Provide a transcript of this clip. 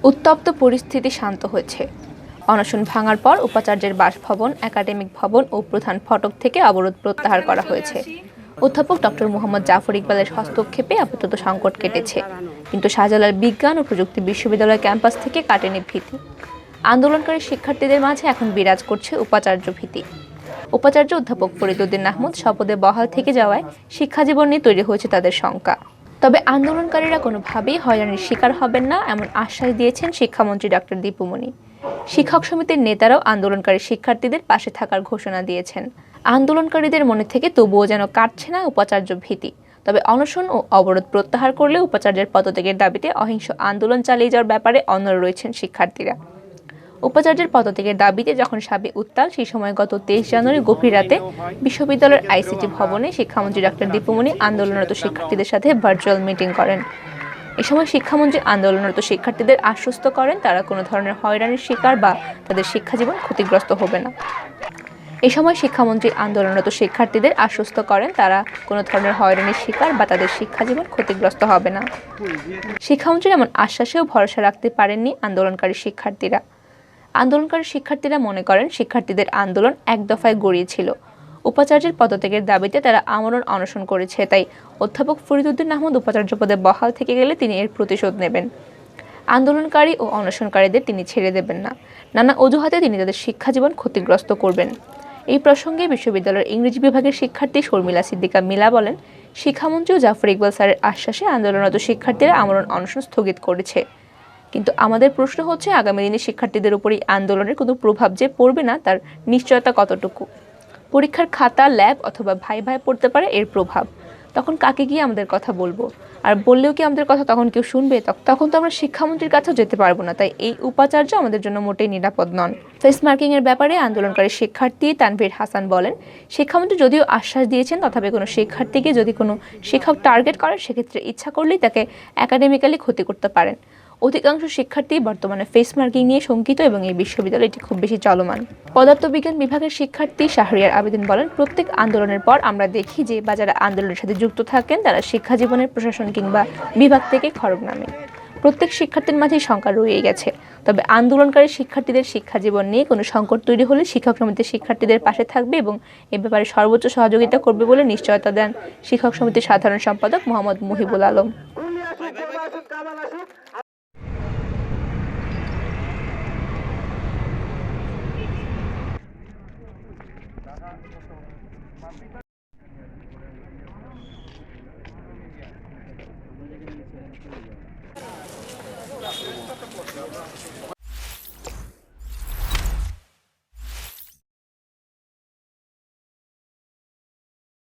উত্তপ্ত পরিস্থিতি শান্ত হয়েছে। অনশন ভাঙার পর উপাচার্যের বাসভবন, একাডেমিক ভবন ও প্রধান ফটক থেকে অবরোধ প্রত্যাহার করা হয়েছে। অধ্যাপক ডক্টর মোহাম্মদ জাফর ইকবালের হস্তক্ষেপে আপাতত সংকট কেটেছে, কিন্তু শাহজালাল বিজ্ঞান ও প্রযুক্তি বিশ্ববিদ্যালয় ক্যাম্পাস থেকে কাটেনি ভীতি। আন্দোলনকারী শিক্ষার্থীদের মাঝে এখন বিরাজ করছে উপাচার্য ভীতি। উপাচার্য অধ্যাপক ফরিদউদ্দীন মাহমুদ শপথে বহাল থেকে যাওয়ায় শিক্ষাজীবন নিয়ে তৈরি হয়েছে তাদের শঙ্কা। তবে আন্দোলনকারীরা কোনোভাবেই হয়রানির শিকার হবেন না এমন আশ্বাস দিয়েছেন শিক্ষামন্ত্রী ডক্টর দীপু মনি। শিক্ষক সমিতির নেতারাও আন্দোলনকারী শিক্ষার্থীদের পাশে থাকার ঘোষণা দিয়েছেন। আন্দোলনকারীদের মনে থেকে তবুও যেন কাটছে না উপাচার্য ভীতি। তবে অনশন ও অবরোধ প্রত্যাহার করলে উপাচার্যের পদত্যাগের দাবিতে অহিংস আন্দোলন চালিয়ে যাওয়ার ব্যাপারে অনড় রয়েছেন শিক্ষার্থীরা। উপাচার্যের পদত্যাগের দাবিতে যখন সাবে উত্তাল, সেই সময় গত 23 জানুয়ারি গভীর রাতে বিশ্ববিদ্যালয়ের আইসিটি ভবনে শিক্ষামন্ত্রী ডক্টর দীপু মনি আন্দোলনরত শিক্ষার্থীদের সাথে ভার্চুয়াল মিটিং করেন। এ সময় শিক্ষামন্ত্রী আন্দোলনরত শিক্ষার্থীদের আশ্বস্ত করেন তারা কোনো ধরনের হয়রানির শিকার বা তাদের শিক্ষাজীবন ক্ষতিগ্রস্ত হবে না। এ সময় শিক্ষামন্ত্রী আন্দোলনরত শিক্ষার্থীদের আশ্বস্ত করেন তারা কোনো ধরনের হয়রানির শিকার বা তাদের শিক্ষাজীবন ক্ষতিগ্রস্ত হবে না। শিক্ষামন্ত্রীর এমন আশ্বাসেও ভরসা রাখতে পারেননি আন্দোলনকারী শিক্ষার্থীরা। আন্দোলনকারী শিক্ষার্থীরা মনে করেন শিক্ষার্থীদের আন্দোলন এক দফায় গড়িয়েছিল। উপাচার্যের পদত্যাগের দাবিতে তারা আমরণ অনশন করেছে, তাই অধ্যাপক ফরিদউদ্দীন মাহমুদ উপাচার্য পদে বহাল থেকে গেলে তিনি এর প্রতিশোধ নেবেন। আন্দোলনকারী ও অনশনকারীদের তিনি ছেড়ে দেবেন না। নানা অজুহাতে তিনি তাদের শিক্ষাজীবন ক্ষতিগ্রস্ত করবেন। এই প্রসঙ্গে বিশ্ববিদ্যালয়ের ইংরেজি বিভাগের শিক্ষার্থী শর্মিলা সিদ্দিকা মিলা বলেন, শিক্ষামন্ত্রী ও জাফর ইকবাল স্যারের আশ্বাসে আন্দোলনরত শিক্ষার্থীরা আমরণ অনশন স্থগিত করেছে। কিন্তু আমাদের প্রশ্ন হচ্ছে, আগামী দিনে শিক্ষার্থীদের উপর এই আন্দোলনের কোনো প্রভাব যে পড়বে না তার নিশ্চয়তা কতটুকু? পরীক্ষার খাতা, ল্যাব অথবা ভাই পড়তে পারে এর প্রভাব। তখন কাকে গিয়ে আমাদের কথা বলবো? আর বললেও কি আমাদের কথা তখন কেউ শুনবে? তখন তো আমরা শিক্ষামন্ত্রীর কাছেও যেতে পারবো না। তাই এই উপাচার্য আমাদের জন্য মোটেই নিরাপদ নন। ফেস মার্কিং এর ব্যাপারে আন্দোলনকারী শিক্ষার্থী তানভীর হাসান বলেন, শিক্ষামন্ত্রী যদিও আশ্বাস দিয়েছেন, তথাপি কোনো শিক্ষার্থীকে যদি কোনো শিক্ষক টার্গেট করে, সেক্ষেত্রে ইচ্ছা করলেই তাকে একাডেমিক্যালি ক্ষতি করতে পারেন। অধিকাংশ শিক্ষার্থী বর্তমানে ফেস মার্কিং নিয়ে শঙ্কিত এবং এই বিশ্ববিদ্যালয়টি খুব বেশি চলমান। পদার্থবিজ্ঞান বিভাগের শিক্ষার্থী শাহরিয়ার আবেদিন বলেন, প্রত্যেক আন্দোলনের পর আমরা দেখি যে বা যারা আন্দোলনের সাথে যুক্ত থাকেন তারা শিক্ষা জীবনের প্রশাসন কিংবা বিভাগ থেকে খড়গ নামে। প্রত্যেক শিক্ষার্থীর মাঝেই শঙ্কা রয়েই গেছে। তবে আন্দোলনকারী শিক্ষার্থীদের শিক্ষা জীবন নিয়ে কোনো সংকট তৈরি হলে শিক্ষক সমিতির শিক্ষার্থীদের পাশে থাকবে এবং এ ব্যাপারে সর্বোচ্চ সহযোগিতা করবে বলে নিশ্চয়তা দেন শিক্ষক সমিতির সাধারণ সম্পাদক মোহাম্মদ মুহিবুল আলম।